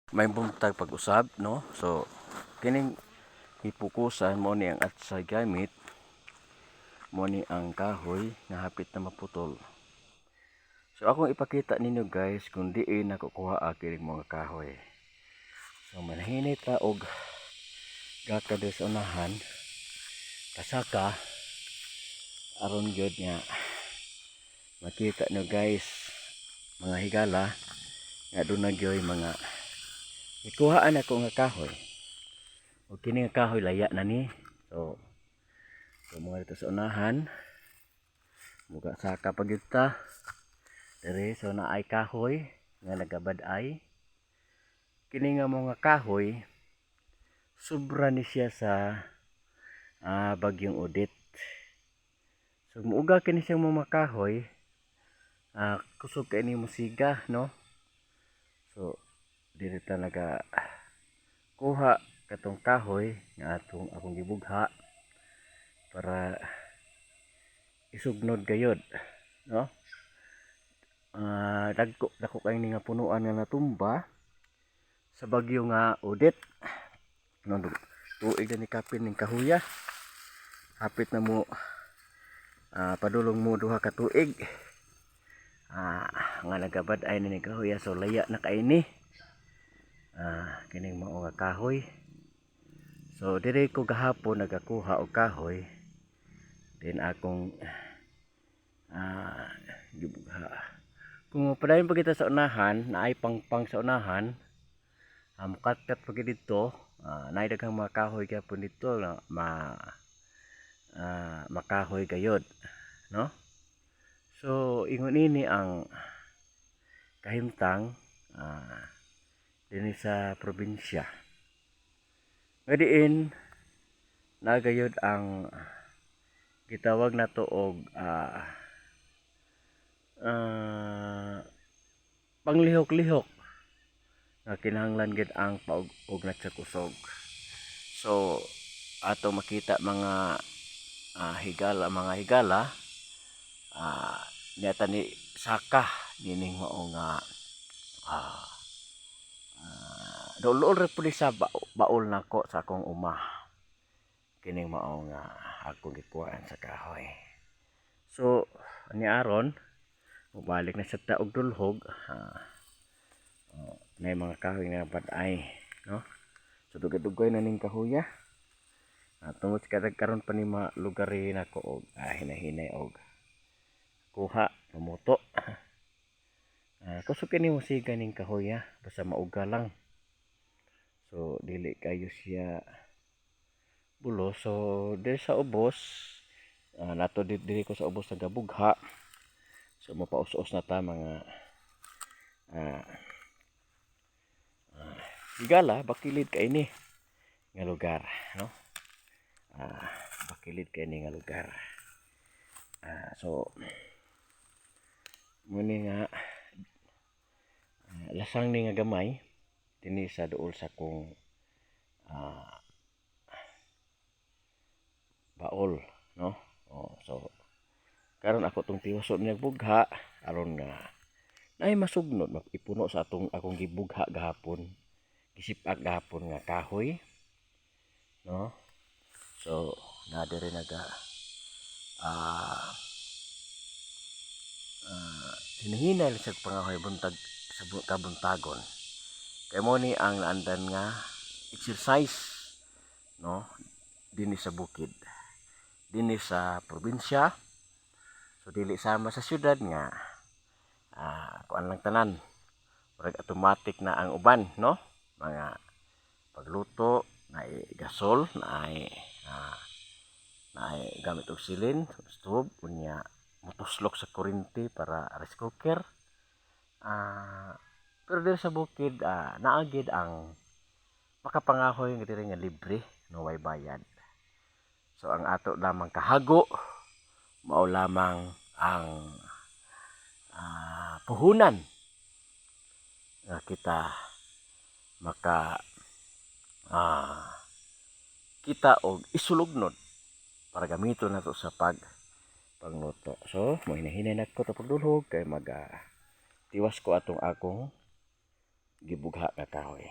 May buntag pag-usab, no? So kining ipukusan mo ni ang at sa gamit mo ni ang kahoy nga hapit na maputol. So akong ipakita ninyo guys kung diin nakukuha kining mga kahoy. So manhinit ta og gaka sa unahan kasaka aron gyud nga makita nyo guys mga higala nga doon na gyoy mga ikuhaan ako nga kahoy. O kini nga kahoy laya na ni. So mga dito sa unahan muga saka pagyud ta dere. So naay kahoy nga nagabad-ay. Kini nga mga kahoy sobra ni siya sa bagyong Odette. So muuga kini siyang mga kahoy kusog kay ni musiga, no? So diri ta naga kuha katong kahoy nga akong gibugha para isugnod gayod, no? Dako kay ni nga punuan nga natumba sa bagyo nga Odette, no? Tuig na ni kapin ning kahuya, hapit na mo padulong mo duha ka tuig nga nagabad ay ni kahuya. So laya na kaini kining mao nga kahoy. So dire ko gahapon nagakuha og kahoy then akong gibugha. Kung padayon pa kita sa unahan naay pangpang sa unahan, mukatkat pa dito, naay daghang mga kahoy gyapon dito na makahoy gayod, no? So ingon ini ang kahimtang dinhi sa probinsya. Ngadiin nagayod ang gitawag nato og panglihok-lihok nga kinahanglan gid ang paug-ug na sa kusog. So ato makita mga higala niya ni saka nining mao nga dulol ra pud sa baul nako sa akong uma kining mao nga akong gikuhaan sa kahoy. So ani aron mubalik na sa taog dulhog may mga kahoy nga bad-ay, no? So dugay-dugay na ning kahoya tungod karon pa ni mga lugar nako og hinahinay og kuha mamoto. Kusog kini musiga ning kahoy basta mauga lang. So dili kayo siya bulo. So diri sa ubos nato diri ko sa ubos nagabugha. So mapaus-us na ta mga higala bakilid kay ni nga lugar, no? Bakilid kay ni nga lugar. So muni nga lasang ni nga gamay dinhi sa duol sa kong baol, no? So karon ako tong tiwasod niya bugha aron nga nay masugnod ipuno sa akong gibugha gahapon, gisip-ak gahapon nga kahoy, no? So na dire naga hinahinay sa pangahoy buntag sa kabuntagon. Kay mo ni ang naandan nga exercise, no? Dinhi sa bukid, dinhi sa probinsya. So dili sama sa syudad nga kuan lang tanan, murag automatic na ang uban, no? Mga pagluto naay gasol, naay gamit og silin, stove, unya motuslok sa kuryente para rice cooker. Pero diri sa bukid naa gid ang makapangahoy nga diri nga libre, no way bayad. So ang ato lamang kahago mao lamang ang puhunan nga kita maka kita og isulugnod para gamiton nato sa pagluto. So mo hinahinay nako ta pagdulhog kay tiwas ko atong akong gibugha nga kahoy.